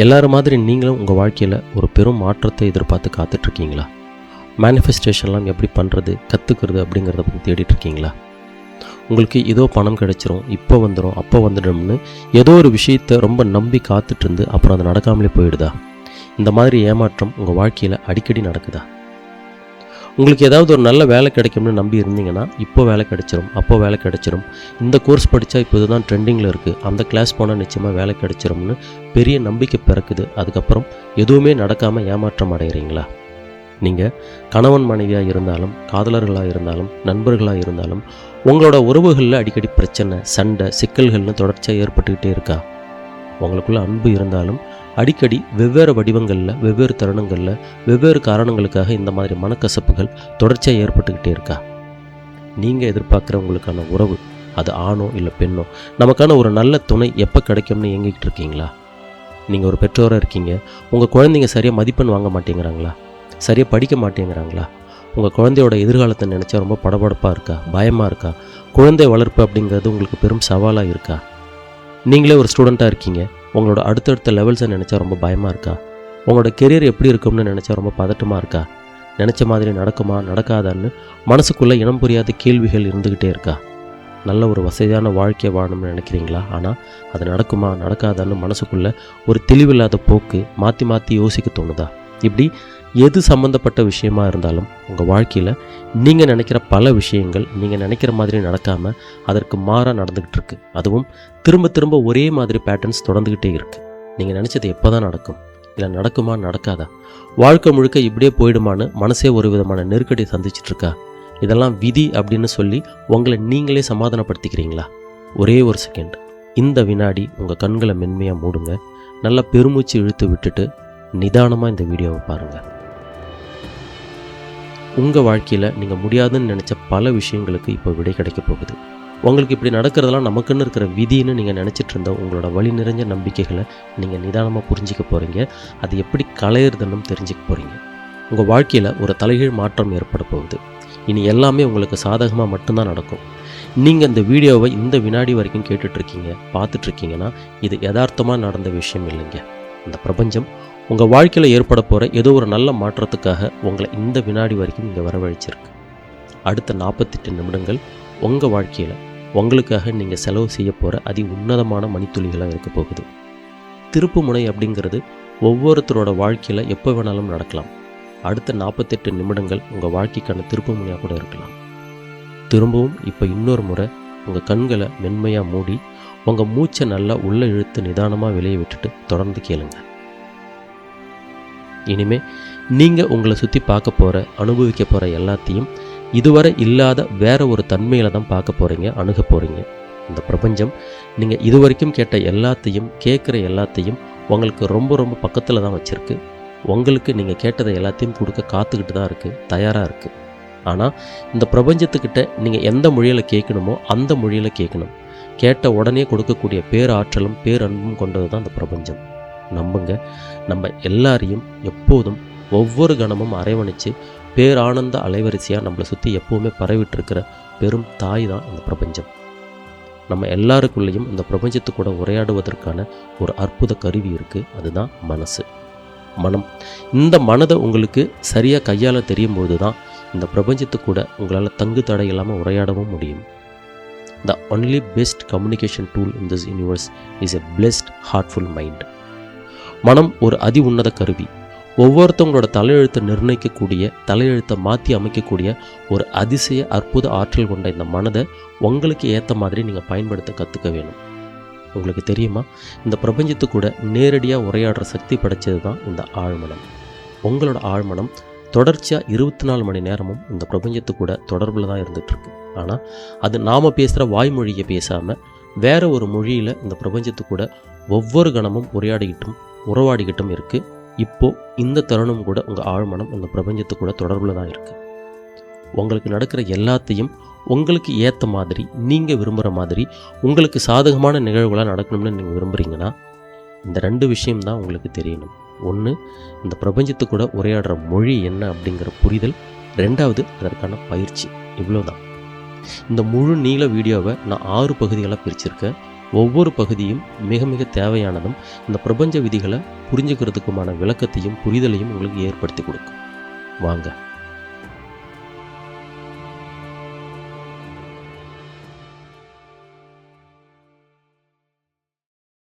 எல்லாரும் மாதிரி நீங்களும் உங்கள் வாழ்க்கையில் ஒரு பெரும் மாற்றத்தை எதிர்பார்த்து காத்துட்ருக்கீங்களா? மேனிஃபெஸ்டேஷன்லாம் எப்படி பண்ணுறது, கற்றுக்கிறது அப்படிங்கிறத பற்றி தேடிட்டுருக்கீங்களா? உங்களுக்கு ஏதோ பணம் கிடைச்சிரும், இப்போ வந்துடும், அப்போ வந்துடும்னு ஏதோ ஒரு விஷயத்தை ரொம்ப நம்பி காத்துட்ருந்து அப்புறம் அது நடக்காமலே போயிடுதா? இந்த மாதிரி ஏமாற்றம் உங்கள் வாழ்க்கையில் அடிக்கடி நடக்குதா? உங்களுக்கு ஏதாவது ஒரு நல்ல வேலை கிடைக்கும்னு நம்பி இருந்தீங்கன்னா இப்போ வேலை கிடைச்சிரும், அப்போ வேலை கிடைச்சிரும், இந்த கோர்ஸ் படித்தா இப்போ இதுதான் ட்ரெண்டிங்கில் இருக்குது, அந்த கிளாஸ் போனால் நிச்சயமாக வேலை கிடைச்சிரும்னு பெரிய நம்பிக்கை பிறக்குது. அதுக்கப்புறம் எதுவுமே நடக்காமல் ஏமாற்றம் அடைகிறீங்களா? நீங்கள் கணவன் மனைவியாக இருந்தாலும், காதலர்களாக இருந்தாலும், நண்பர்களாக இருந்தாலும் உங்களோட உறவுகளில் அடிக்கடி பிரச்சனை, சண்டை, சிக்கல்கள்னு தொடர்ச்சியாக ஏற்பட்டுக்கிட்டே இருக்கா? உங்களுக்குள்ள அன்பு இருந்தாலும் அடிக்கடி வெவ்வேறு வடிவங்களில், வெவ்வேறு தருணங்களில், வெவ்வேறு காரணங்களுக்காக இந்த மாதிரி மனக்கசப்புகள் தொடர்ச்சியாக ஏற்பட்டுக்கிட்டே இருக்கா? நீங்கள் எதிர்பார்க்குற உங்களுக்கான உறவு, அது ஆணோ இல்லை பெண்ணோ, நமக்கான ஒரு நல்ல துணை எப்போ கிடைக்கும்னு இயங்கிக்கிட்டு இருக்கீங்களா? நீங்கள் ஒரு பெற்றோராக இருக்கீங்க, உங்கள் குழந்தைங்க சரியாக மதிப்பெண் வாங்க மாட்டேங்கிறாங்களா? சரியாக படிக்க மாட்டேங்கிறாங்களா? உங்கள் குழந்தையோட எதிர்காலத்தை நினச்சா ரொம்ப படபடப்பாக இருக்கா? பயமாக இருக்கா? குழந்தை வளர்ப்பு அப்படிங்கிறது உங்களுக்கு பெரும் சவாலாக இருக்கா? நீங்களே ஒரு ஸ்டூடெண்ட்டாக இருக்கீங்க, உங்களோட அடுத்தடுத்த லெவல்ஸை நினச்சா ரொம்ப பயமாக இருக்கா? உங்களோட கெரியர் எப்படி இருக்கும்னு நினச்சா ரொம்ப பதட்டமாக இருக்கா? நினச்ச மாதிரி நடக்குமா, நடக்காதான்னு மனசுக்குள்ளே இனம் புரியாத கேள்விகள் இருந்துக்கிட்டே இருக்கா? நல்ல ஒரு வசதியான வாழ்க்கையை வாழணும்னு நினைக்கிறீங்களா? ஆனால் அது நடக்குமா, நடக்காதான்னு மனசுக்குள்ளே ஒரு தெளிவில்லாத போக்கு, மாற்றி மாற்றி யோசிக்க தோணுதா? இப்படி எது சம்மந்தப்பட்ட விஷயமா இருந்தாலும் உங்கள் வாழ்க்கையில் நீங்கள் நினைக்கிற பல விஷயங்கள் நீங்கள் நினைக்கிற மாதிரி நடக்காமல் அதற்கு மாறாக நடந்துக்கிட்டு இருக்கு. அதுவும் திரும்ப திரும்ப ஒரே மாதிரி பேட்டர்ன்ஸ் தொடர்ந்துக்கிட்டே இருக்குது. நீங்கள் நினச்சது எப்போ தான் நடக்கும், இல்லை நடக்குமா, நடக்காதா, வாழ்க்கை முழுக்க இப்படியே போயிடுமான்னு மனசே ஒரு விதமான நெருக்கடி சந்திச்சிட்ருக்கா? இதெல்லாம் விதி அப்படின்னு சொல்லி உங்களை நீங்களே சமாதானப்படுத்திக்கிறீங்களா? ஒரே ஒரு செகண்ட், இந்த வினாடி உங்கள் கண்களை மென்மையாக மூடுங்க. நல்லா பெருமூச்சு இழுத்து விட்டுட்டு நிதானமாக இந்த வீடியோவை பாருங்கள். உங்கள் வாழ்க்கையில் நீங்கள் முடியாதுன்னு நினச்ச பல விஷயங்களுக்கு இப்போ விடை கிடைக்க போகுது. உங்களுக்கு இப்படி நடக்கிறதெல்லாம் நமக்குன்னு இருக்கிற விதின்னு நீங்கள் நினச்சிட்டு இருந்த உங்களோட வழி நிறைஞ்ச நம்பிக்கைகளை நீங்கள் நிதானமாக புரிஞ்சிக்க போகிறீங்க. அது எப்படி களையிறதுன்னு தெரிஞ்சுக்க போகிறீங்க. உங்கள் வாழ்க்கையில் ஒரு தலைகீழ் மாற்றம் ஏற்பட போகுது. இனி எல்லாமே உங்களுக்கு சாதகமாக மட்டும்தான் நடக்கும். நீங்கள் இந்த வீடியோவை இந்த வினாடி வரைக்கும் கேட்டுட்ருக்கீங்க, பார்த்துட்ருக்கீங்கன்னா இது யதார்த்தமாக நடந்த விஷயம் இல்லைங்க. இந்த பிரபஞ்சம் உங்கள் வாழ்க்கையில் ஏற்பட போகிற ஏதோ ஒரு நல்ல மாற்றத்துக்காக உங்களை இந்த வினாடி வரைக்கும் இங்கே வரவழைச்சிருக்கு. அடுத்த 48 நிமிடங்கள் உங்கள் வாழ்க்கையில் உங்களுக்காக நீங்கள் செலவு செய்ய போகிற அதி உன்னதமான மணித்துளிகளாக இருக்க போகுது. திருப்பு முனை அப்படிங்கிறது ஒவ்வொருத்தரோட வாழ்க்கையில் எப்போ வேணாலும் நடக்கலாம். அடுத்த 48 நிமிடங்கள் உங்கள் வாழ்க்கைக்கான திருப்பு முனையாக கூட இருக்கலாம். திரும்பவும் இப்போ இன்னொரு முறை உங்கள் கண்களை மென்மையாக மூடி உங்கள் மூச்சை நல்லா உள்ளே இழுத்து நிதானமாக வெளியே விட்டுட்டு தொடர்ந்து கேளுங்க. இனிமேல் நீங்கள் உங்களை சுற்றி பார்க்க போகிற, அனுபவிக்க போகிற எல்லாத்தையும் இதுவரை இல்லாத வேற ஒரு தன்மையில் தான் பார்க்க போகிறீங்க, அணுக போகிறீங்க. இந்த பிரபஞ்சம் நீங்கள் இதுவரைக்கும் கேட்ட எல்லாத்தையும், கேட்குற எல்லாத்தையும் உங்களுக்கு ரொம்ப ரொம்ப பக்கத்தில் தான் வச்சுருக்கு. உங்களுக்கு நீங்கள் கேட்டதை எல்லாத்தையும் கொடுக்க காத்துக்கிட்டு தான் இருக்குது, தயாராக இருக்குது. ஆனால் இந்த பிரபஞ்சத்துக்கிட்ட நீங்கள் எந்த மொழியில் கேட்கணுமோ அந்த மொழியில் கேட்கணும். கேட்ட உடனே கொடுக்கக்கூடிய பேராற்றலும் பேரன்பும் கொண்டது தான் இந்த பிரபஞ்சம். நம்புங்க, நம்ம எல்லாரையும் எப்போதும் ஒவ்வொரு கணமும் அரவணைச்சு பேரானந்த அலைவரிசையாக நம்மளை சுற்றி எப்போவுமே பரவிட்டுருக்கிற பெரும் தாய் தான் இந்த பிரபஞ்சம். நம்ம எல்லாருக்குள்ளேயும் இந்த பிரபஞ்சத்து கூட உரையாடுவதற்கான ஒரு அற்புத கருவி இருக்குது. அதுதான் மனசு, மனம். இந்த மனதை உங்களுக்கு சரியாக கையாள தெரியும் போது தான் இந்த பிரபஞ்சத்து கூட உங்களால் தங்கு தடை இல்லாமல் உரையாடவும் முடியும். The only best communication tool in this universe is a blessed, heartful mind. மனம் ஒரு அதி உன்னத கருவி. ஒவ்வொருத்தவங்களோட தலையெழுத்தை நிர்ணயிக்கக்கூடிய, தலையெழுத்தை மாற்றி அமைக்கக்கூடிய ஒரு அதிசய அற்புத ஆற்றல் கொண்ட இந்த மனதை உங்களுக்கு ஏற்ற மாதிரி நீங்கள் பயன்படுத்த கற்றுக்க வேணும். உங்களுக்கு தெரியுமா, இந்த பிரபஞ்சத்து கூட நேரடியாக உரையாடுற சக்தி படைச்சது தான் இந்த ஆழ்மனம். உங்களோட ஆழ்மனம் தொடர்ச்சியாக 24 மணி நேரமும் இந்த பிரபஞ்சத்து கூட தொடர்பில் தான் இருந்துகிட்ருக்கு. ஆனால் அது நாம் பேசுகிற வாய்மொழியை பேசாமல் வேற ஒரு மொழியில் இந்த பிரபஞ்சத்து கூட ஒவ்வொரு கணமும் உறவாடிக்கிட்டும் இருக்குது. இப்போது இந்த தருணம் கூட உங்கள் ஆழ்மனம் இந்த பிரபஞ்சத்து கூட தொடர்பில் தான் இருக்குது. உங்களுக்கு நடக்கிற எல்லாத்தையும் உங்களுக்கு ஏற்ற மாதிரி, நீங்கள் விரும்புகிற மாதிரி, உங்களுக்கு சாதகமான நிகழ்வுகளாக நடக்கணும்னு நீங்கள் விரும்புகிறீங்கன்னா இந்த 2 விஷயம்தான் உங்களுக்கு தெரியணும். ஒன்று, இந்த பிரபஞ்சத்து கூட உரையாடுற மொழி என்ன அப்படிங்கிற புரிதல். 2வது, அதற்கான பயிற்சி. இவ்வளோதான். இந்த முழு நீள வீடியோவை நான் 6 பகுதிகளாக பிரிச்சிருக்கேன். ஒவ்வொரு பகுதியும் மிக மிக தேவையானதும் இந்த பிரபஞ்ச விதிகளை புரிஞ்சுக்கிறதுக்குமான விளக்கத்தையும் புரிதலையும் உங்களுக்கு ஏற்படுத்தி கொடுக்கும். வாங்க